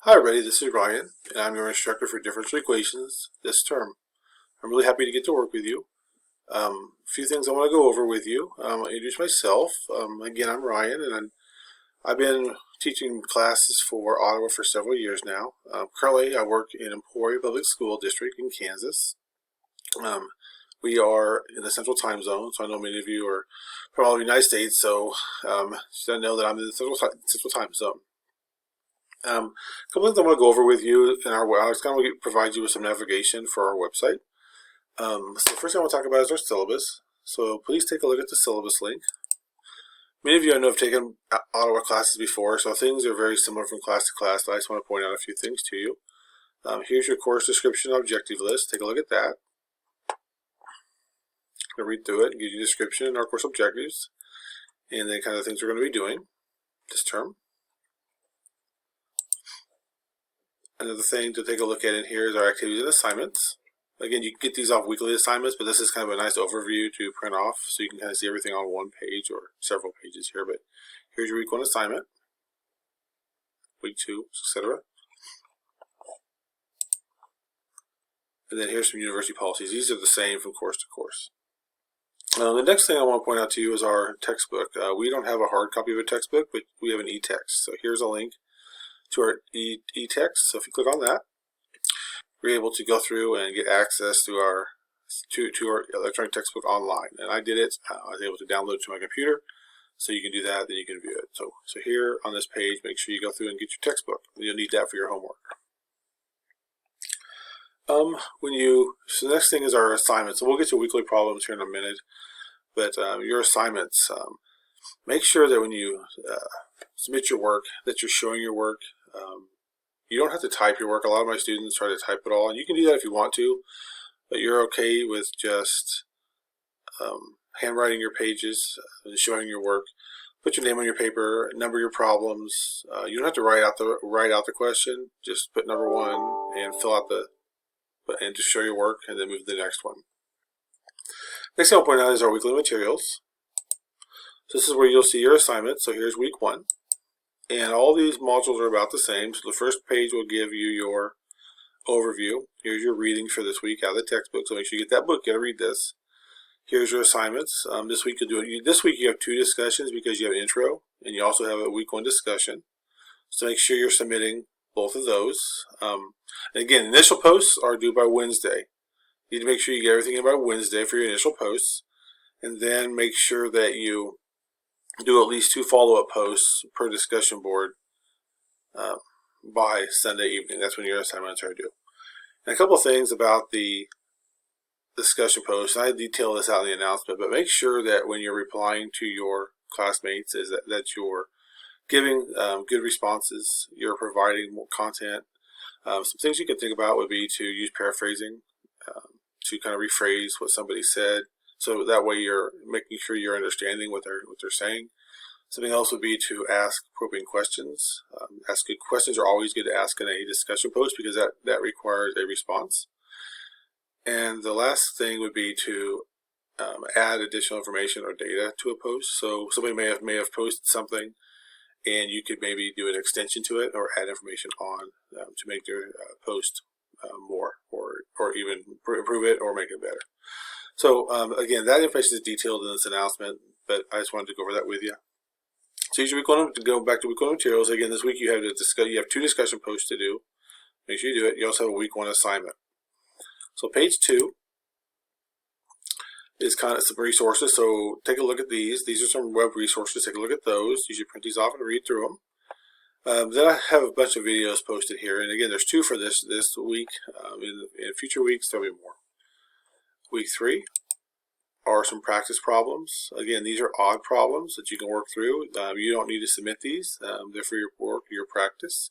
Hi everybody, this is Ryan, and I'm your instructor for differential equations this term. I'm really happy to get to work with you. A few things I want to go over with you. I'll introduce myself. Again, I'm Ryan, and I've been teaching classes for Ottawa for several years now. Currently, I work in Emporia Public School District in Kansas. We are in the Central Time Zone, so I know many of you are from all over the United States, so I know that I'm in the Central Time Zone. A couple things I want to go over with you in our I was going to provide you with some navigation for our website. So first thing I want to talk about is our syllabus. So please take a look at the syllabus link. Many of you I know have taken Ottawa classes before, so things are very similar from class to class. I just want to point out a few things to you. Here's your course description objective list. Take a look at that. I'm going to read through it and give you a description and our course objectives and the kind of things we're going to be doing this term. Another thing to take a look at in here is our activities and assignments. Again, you can get these off weekly assignments, but this is kind of a nice overview to print off so you can kind of see everything on one page or several pages here. But here's your week 1 assignment, week 2, etc. And then here's some university policies. These are the same from course to course. The next thing I want to point out to you is our textbook. We don't have a hard copy of a textbook, but we have an e-text. So here's a link to our e-text. So if you click on that, you're able to go through and get access to our electronic textbook online. And I did it. I was able to download it to my computer. So you can do that, then you can view it. So here on this page, make sure you go through and get your textbook. You'll need that for your homework. So the next thing is our assignments. So we'll get to weekly problems here in a minute. But your assignments, make sure that when you submit your work, that you're showing your work. You don't have to type your work. A lot of my students try to type it all, and you can do that if you want to, but you're okay with just handwriting your pages and showing your work. Put your name on your paper, number your problems. You don't have to write out the question. Just put number 1 and fill out and just show your work, and then move to the next one. Next thing I'll point out is our weekly materials. So this is where you'll see your assignments. So here's week 1. And all these modules are about the same. So the first page will give you your overview. Here's your reading for this week out of the textbook. So make sure you get that book. You got to read this. Here's your assignments. This week you'll do it. This week you have 2 discussions because you have an intro and you also have a week 1 discussion. So make sure you're submitting both of those. And again, initial posts are due by Wednesday. You need to make sure you get everything in by Wednesday for your initial posts, and then make sure that you do at least 2 follow-up posts per discussion board by Sunday evening. That's when your assignments are due. And a couple of things about the discussion posts. I detail this out in the announcement, but make sure that when you're replying to your classmates is that you're giving good responses, you're providing more content. Some things you can think about would be to use paraphrasing to kind of rephrase what somebody said. So that way you're making sure you're understanding what they're saying. Something else would be to ask probing questions. Ask good questions are always good to ask in a discussion post because that requires a response. And the last thing would be to add additional information or data to a post. So somebody may have posted something, and you could maybe do an extension to it or add information on to make their post more, or even improve it or make it better. So again, that information is detailed in this announcement, but I just wanted to go over that with you. So usually to go back to week 1 materials. Again, this week you have 2 discussion posts to do. Make sure you do it. You also have a week 1 assignment. So page 2 is kind of some resources. So take a look at these. These are some web resources. Take a look at those. You should print these off and read through them. Then I have a bunch of videos posted here, and again, there's 2 for this week. In future weeks, there'll be more. Week 3 are some practice problems. Again, these are odd problems that you can work through. You don't need to submit these. They're for your work, your practice.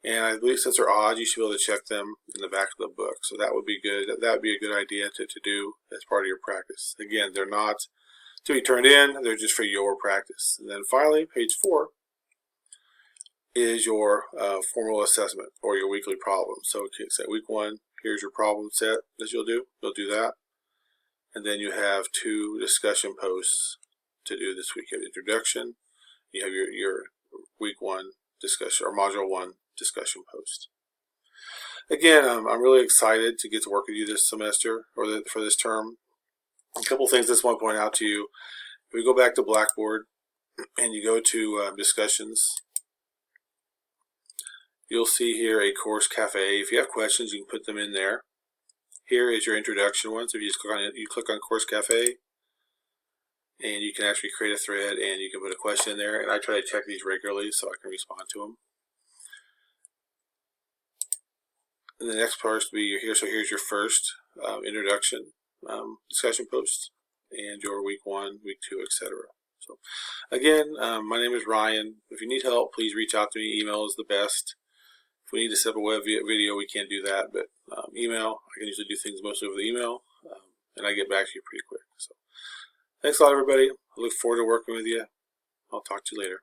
And I believe since they're odd, you should be able to check them in the back of the book. So that would be good. That would be a good idea to do as part of your practice. Again, they're not to be turned in. They're just for your practice. And then finally, page 4 is your formal assessment or your weekly problem. So week 1, here's your problem set that you'll do. You'll do that. And then you have 2 discussion posts to do this week. You have introduction. You have your week 1 discussion or module 1 discussion post. Again, I'm really excited to get to work with you this semester, or for this term. A couple things I just want to point out to you. If we go back to Blackboard and you go to discussions, you'll see here a course cafe. If you have questions, you can put them in there. Here is your introduction one. So if you just click on it, you click on course cafe, and you can actually create a thread and you can put a question in there. And I try to check these regularly so I can respond to them. And the next part will be here. So here's your first introduction discussion post, and your week 1, week 2, etc. So again, my name is Ryan. If you need help, please reach out to me. Email is the best. If we need to set up a web video, we can't do that, but email, I can usually do things mostly over the email, and I get back to you pretty quick. So thanks a lot, everybody. I look forward to working with you. I'll talk to you later.